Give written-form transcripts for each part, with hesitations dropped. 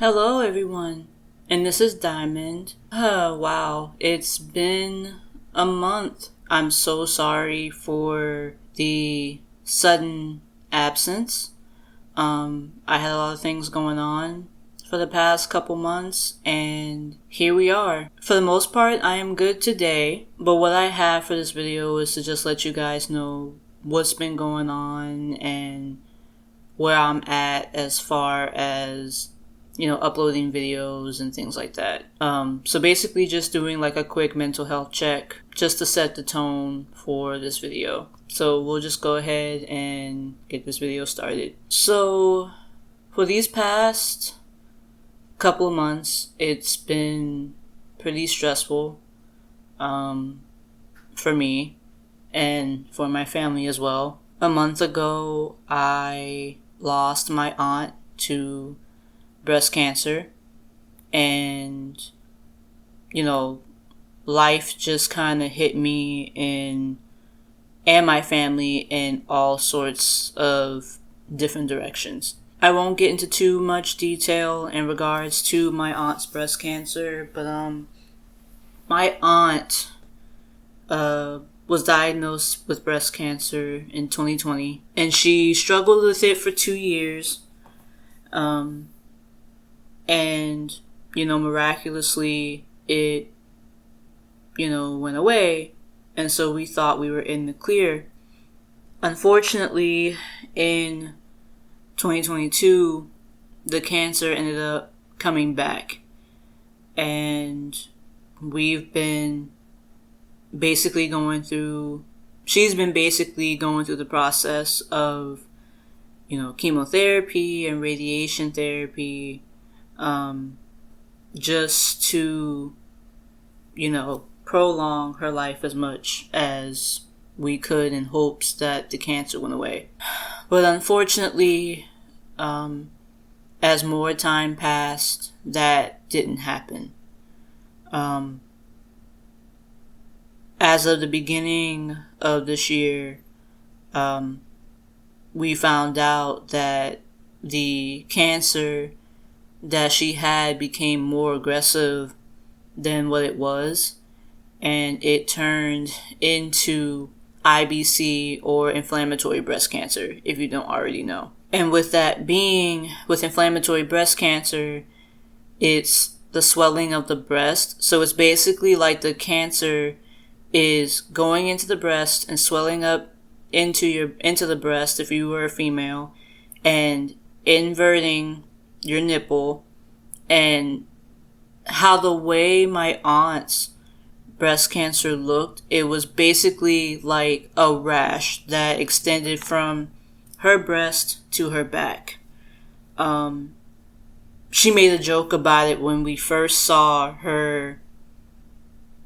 Hello, everyone, and this is Diamond. Oh, wow, it's been a month. I'm so sorry for the sudden absence. I had a lot of things going on for the past couple months, and here we are. For the most part, I am good today, but what I have for this video is to just let you guys know what's been going on and where I'm at as far as uploading videos and things like that. So basically just doing like a quick mental health check just to set the tone for this video. So we'll just go ahead and get this video started. So for these past couple of months, it's been pretty stressful for me and for my family as well. A month ago, I lost my aunt to breast cancer, and life just kind of hit me and my family in all sorts of different directions. I won't get into too much detail in regards to my aunt's breast cancer, but my aunt was diagnosed with breast cancer in 2020, and she struggled with it for 2 years. And, miraculously, it, went away. And so we thought we were in the clear. Unfortunately, in 2022, the cancer ended up coming back. And she's been basically going through the process of, chemotherapy and radiation therapy, just to, prolong her life as much as we could in hopes that the cancer went away. But unfortunately, as more time passed, that didn't happen. As of the beginning of this year, we found out that the cancer that she had became more aggressive than what it was, and it turned into IBC, or inflammatory breast cancer, if you don't already know. And with inflammatory breast cancer, it's the swelling of the breast. So it's basically like the cancer is going into the breast and swelling up into the breast if you were a female, and inverting your nipple. And how the way my aunt's breast cancer looked, it was basically like a rash that extended from her breast to her back. She made a joke about it when we first saw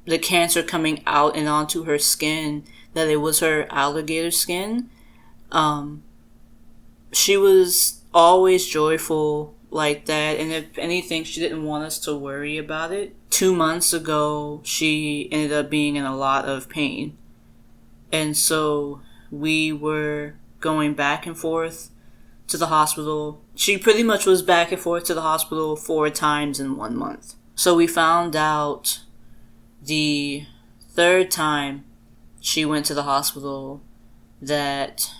the cancer coming out and onto her skin, that it was her alligator skin. She was always joyful like that, and if anything, she didn't want us to worry about it. 2 months ago, she ended up being in a lot of pain, and so we were going back and forth to the hospital. She pretty much was back and forth to the hospital 4 times in 1 month. So we found out the 3rd time she went to the hospital that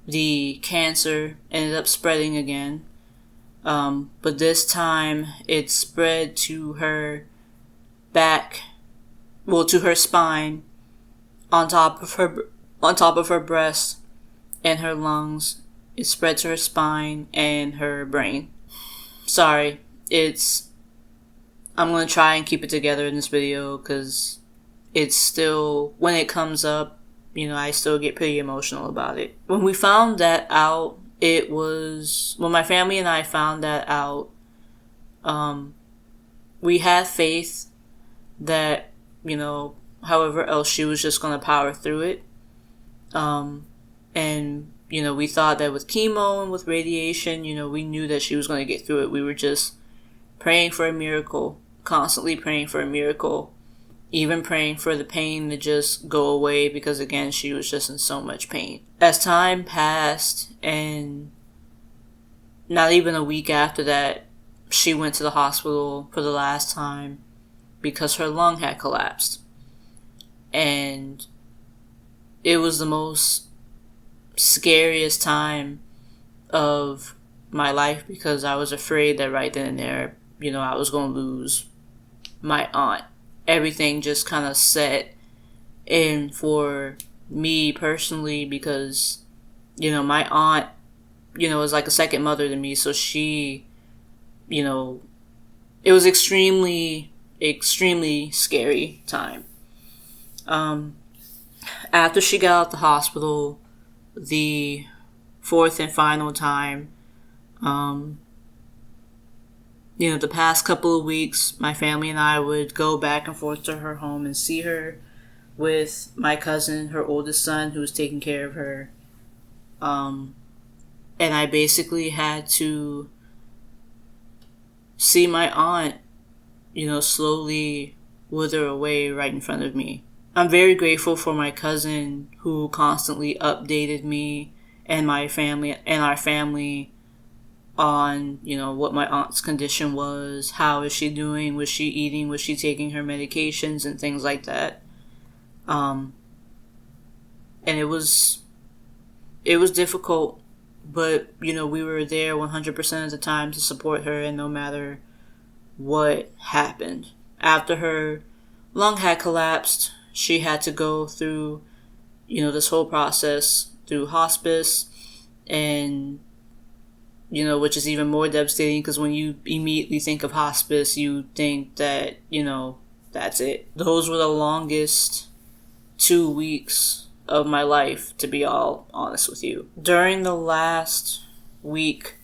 the cancer ended up spreading again. But this time it spread to her to her spine, on top of her breast and her lungs. It spread to her spine and her brain. Sorry, I'm gonna try and keep it together in this video, because it's still, when it comes up, I still get pretty emotional about it. When we found that out, when my family and I found that out, we had faith that, however else, she was just going to power through it. And, we thought that with chemo and with radiation, we knew that she was going to get through it. We were just praying for a miracle, constantly praying for a miracle, even praying for the pain to just go away, because again, she was just in so much pain. As time passed, and not even a week after that, she went to the hospital for the last time because her lung had collapsed. And it was the most scariest time of my life because I was afraid that right then and there, I was going to lose my aunt. Everything just kind of set in for me personally because, my aunt, is like a second mother to me. So she, it was extremely, extremely scary time. After she got out of the hospital, the fourth and final time, the past couple of weeks, my family and I would go back and forth to her home and see her with my cousin, her oldest son, who was taking care of her. And I basically had to see my aunt, slowly wither away right in front of me. I'm very grateful for my cousin who constantly updated me and my family and our family on, what my aunt's condition was, how is she doing, was she eating, was she taking her medications and things like that. And it was difficult, but, we were there 100% of the time to support her, and no matter what happened. After her lung had collapsed, she had to go through, this whole process through hospice, and, which is even more devastating because when you immediately think of hospice, you think that, that's it. Those were the longest 2 weeks of my life, to be all honest with you. During the last week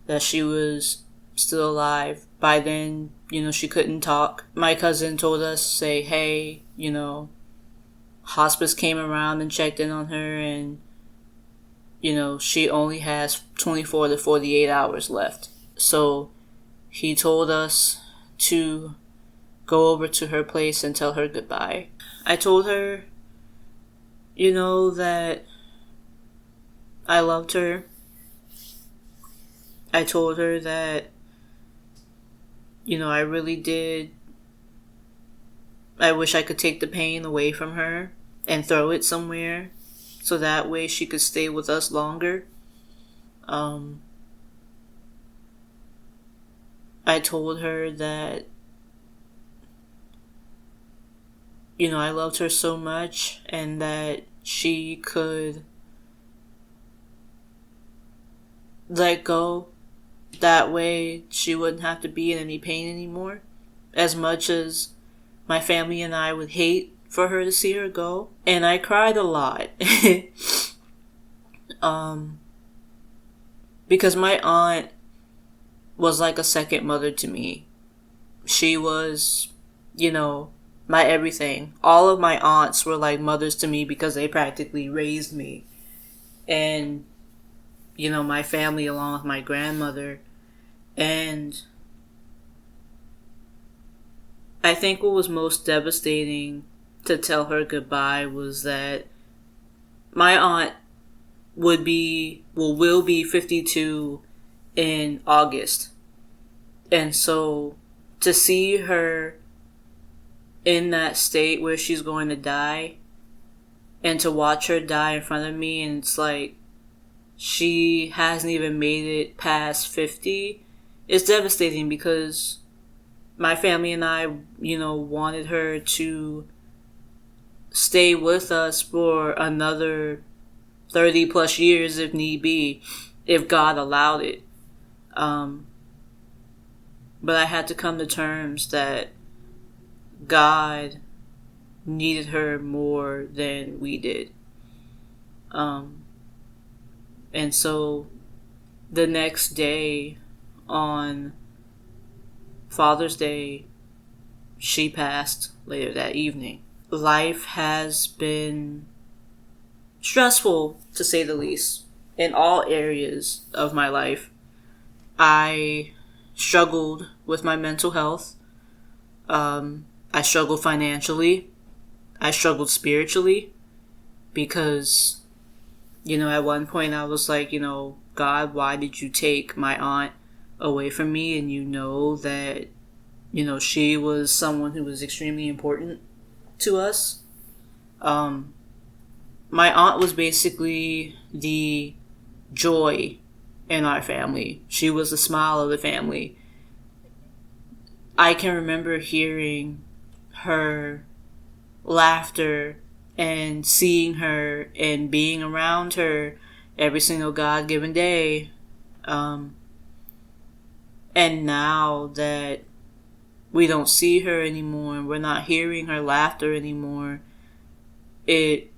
that she was still alive, by then, she couldn't talk. My cousin told us, say, hey, hospice came around and checked in on her, and, she only has 24 to 48 hours left. So he told us to go over to her place and tell her goodbye. I told her, that I loved her. I told her that, I really did. I wish I could take the pain away from her and throw it somewhere so that way she could stay with us longer. I told her that, I loved her so much and that she could let go. That way she wouldn't have to be in any pain anymore. As much as my family and I would hate for her to see her go. And I cried a lot. Because my aunt was like a second mother to me. She was, my everything. All of my aunts were like mothers to me because they practically raised me. And, my family along with my grandmother. And I think what was most devastating to tell her goodbye was that my aunt will be 52 in August. And so to see her in that state where she's going to die and to watch her die in front of me, and it's like she hasn't even made it past 50, it's devastating because my family and I, wanted her to stay with us for another 30 plus years if need be, if God allowed it. But I had to come to terms that God needed her more than we did. And so the next day, on Father's Day, she passed later that evening. Life has been stressful, to say the least, in all areas of my life. I struggled with my mental health. I struggled financially. I struggled spiritually because, at one point I was like, God, why did you take my aunt away from me, and you know that, she was someone who was extremely important to us. My aunt was basically the joy in our family. She was the smile of the family. I can remember hearing her laughter and seeing her and being around her every single God-given day. And now that we don't see her anymore and we're not hearing her laughter anymore, it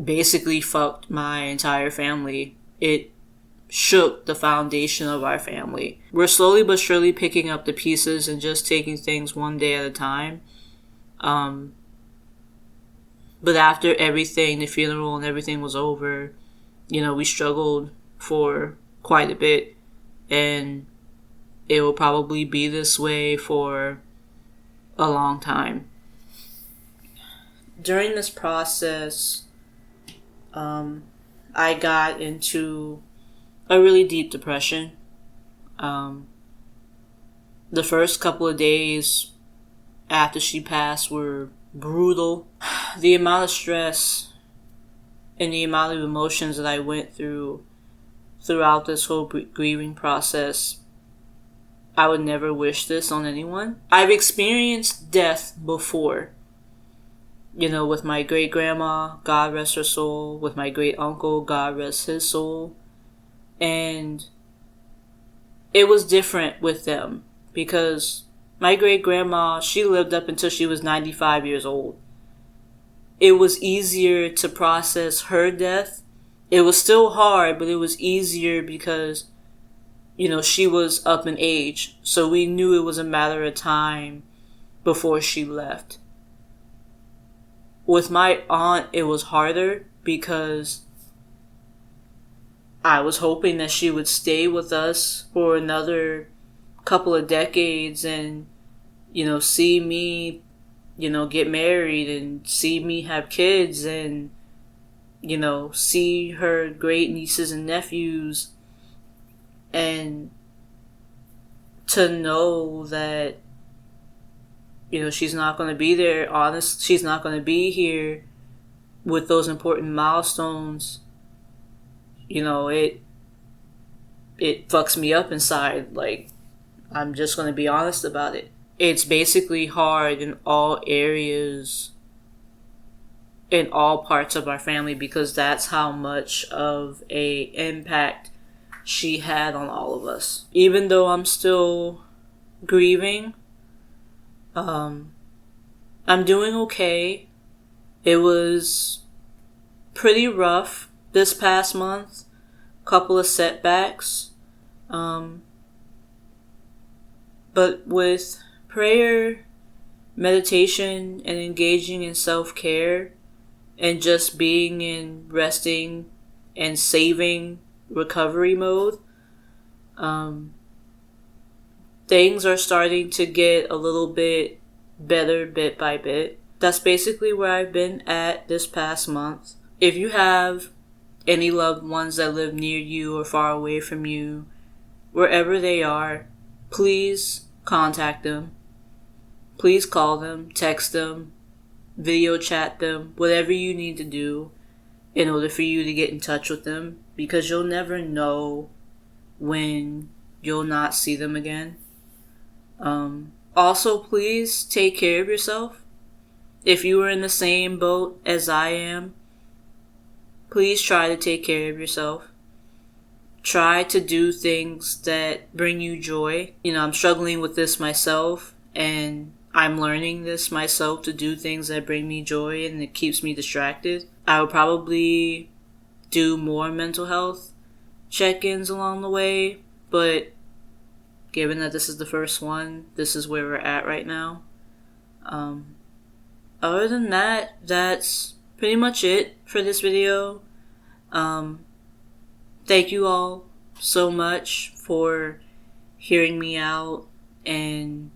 basically fucked my entire family. It shook the foundation of our family. We're slowly but surely picking up the pieces and just taking things one day at a time. But after everything, the funeral and everything was over, we struggled for quite a bit, and it will probably be this way for a long time. During this process, I got into a really deep depression. The first couple of days after she passed were brutal. The amount of stress and the amount of emotions that I went through throughout this whole grieving process, I would never wish this on anyone. I've experienced death before. With my great grandma, God rest her soul, with my great uncle, God rest his soul. And it was different with them because my great grandma, she lived up until she was 95 years old. It was easier to process her death. It was still hard, but it was easier because, she was up in age. So we knew it was a matter of time before she left. With my aunt, it was harder because I was hoping that she would stay with us for another couple of decades and, see me, get married and see me have kids and, see her great nieces and nephews, and to know that, she's not going to be there. She's not going to be here with those important milestones. It fucks me up inside. Like, I'm just going to be honest about it. It's basically hard in all areas, in all parts of our family, because that's how much of a impact she had on all of us. Even though I'm still grieving, I'm doing okay. It was pretty rough this past month. Couple of setbacks. But with prayer, meditation, and engaging in self-care, and just being in resting and saving recovery mode, things are starting to get a little bit better bit by bit. That's basically where I've been at this past month. If you have any loved ones that live near you or far away from you, wherever they are, please contact them. Please call them, text them, video chat them, whatever you need to do in order for you to get in touch with them, because you'll never know when you'll not see them again. Also, please take care of yourself. If you are in the same boat as I am, please try to take care of yourself. Try to do things that bring you joy. I'm struggling with this myself, and I'm learning this myself, to do things that bring me joy and it keeps me distracted. I would probably do more mental health check-ins along the way, but given that this is the first one, this is where we're at right now. Other than that, that's pretty much it for this video. Thank you all so much for hearing me out and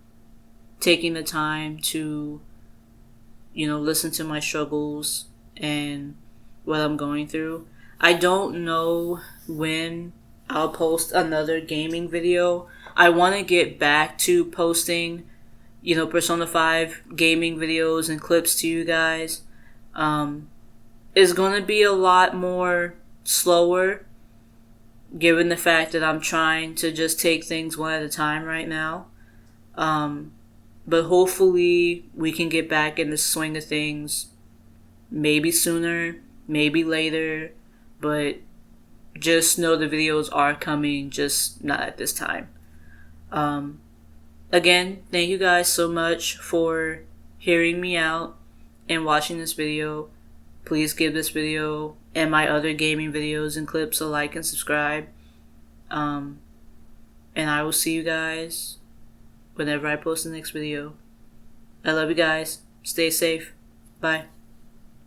taking the time to, listen to my struggles and what I'm going through. I don't know when I'll post another gaming video. I want to get back to posting, Persona 5 gaming videos and clips to you guys. It's going to be a lot more slower, given the fact that I'm trying to just take things one at a time right now. But hopefully we can get back in the swing of things maybe sooner, maybe later, but just know the videos are coming, just not at this time. Again, thank you guys so much for hearing me out and watching this video. Please give this video and my other gaming videos and clips a like and subscribe. And I will see you guys whenever I post the next video. I love you guys. Stay safe. Bye.